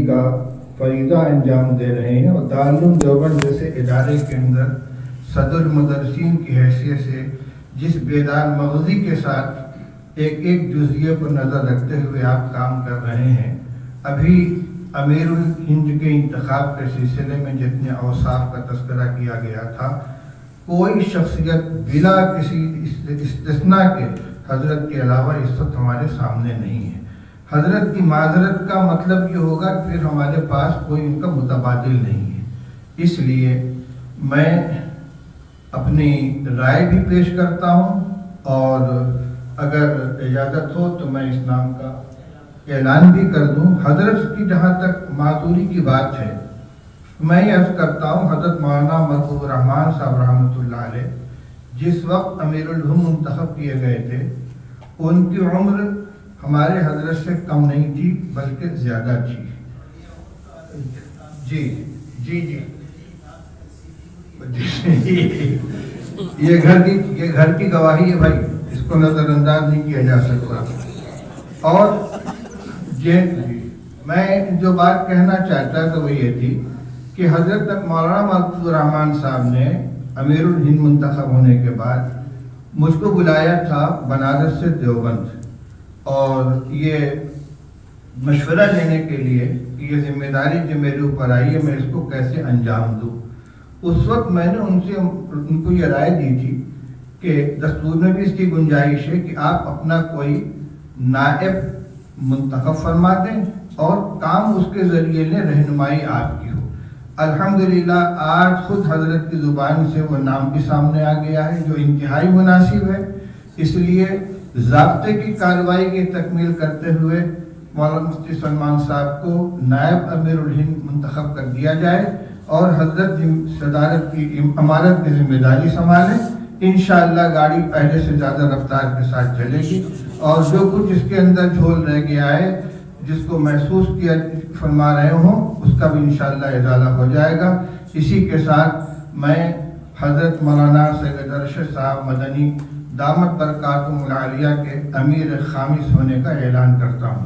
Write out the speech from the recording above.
کا فریضہ انجام دے رہے ہیں اور دارالعلوم دیوبند جیسے ادارے کے اندر صدر المدرسین کی حیثیت سے جس بیدار مغزی کے ساتھ ایک ایک جزئیے پر نظر رکھتے ہوئے آپ کام کر رہے ہیں. ابھی امیر الہند کے انتخاب کے سلسلے میں جتنے اوصاف کا تذکرہ کیا گیا تھا، کوئی شخصیت بلا کسی استثناء کے حضرت کے علاوہ اس وقت ہمارے سامنے نہیں ہے. حضرت کی معذرت کا مطلب یہ ہوگا کہ پھر ہمارے پاس کوئی ان کا متبادل نہیں ہے. اس لیے میں اپنی رائے بھی پیش کرتا ہوں اور اگر اجازت ہو تو میں اس نام کا اعلان بھی کر دوں. حضرت کی جہاں تک معذوری کی بات ہے، میں یہ عرض کرتا ہوں، حضرت مولانا محبوب الرحمان صاحب رحمۃ اللہ علیہ جس وقت امیر الہند منتخب کیے گئے تھے، ان کی عمر ہمارے حضرت سے کم نہیں تھی بلکہ زیادہ تھی. جی جی جی یہ گھر کی گواہی ہے بھائی، اس کو نظر انداز نہیں کیا جا سکتا. اور میں جو بات کہنا چاہتا تھا وہ یہ تھی کہ حضرت مولانا محبوب الرحمان صاحب نے امیر الہند منتخب ہونے کے بعد مجھ کو بلایا تھا بنارس سے دیوبند، اور یہ مشورہ لینے کے لیے کہ یہ ذمہ داری جو میرے اوپر آئی ہے میں اس کو کیسے انجام دوں. اس وقت میں نے ان کو یہ رائے دی تھی کہ دستور میں بھی اس کی گنجائش ہے کہ آپ اپنا کوئی نائب منتخب فرما دیں اور کام اس کے ذریعے لیں، رہنمائی آپ کی ہو. الحمدللہ آج خود حضرت کی زبان سے وہ نام بھی سامنے آ گیا ہے جو انتہائی مناسب ہے. اس لیے ضابطے کی کارروائی کی تکمیل کرتے ہوئے مولانا مفتی سلمان صاحب کو نائب امیر الہند منتخب کر دیا جائے اور حضرت صدارت کی امارت کی ذمہ داری سنبھالیں. انشاءاللہ گاڑی پہلے سے زیادہ رفتار کے ساتھ چلے گی اور جو کچھ اس کے اندر جھول رہ گیا ہے جس کو محسوس کیا فرما رہے ہوں اس کا بھی انشاءاللہ ازالہ ہو جائے گا. اسی کے ساتھ میں حضرت مولانا سید ارشد صاحب مدنی دامت برکاتہم العالیہ کے امیر خامس ہونے کا اعلان کرتا ہوں.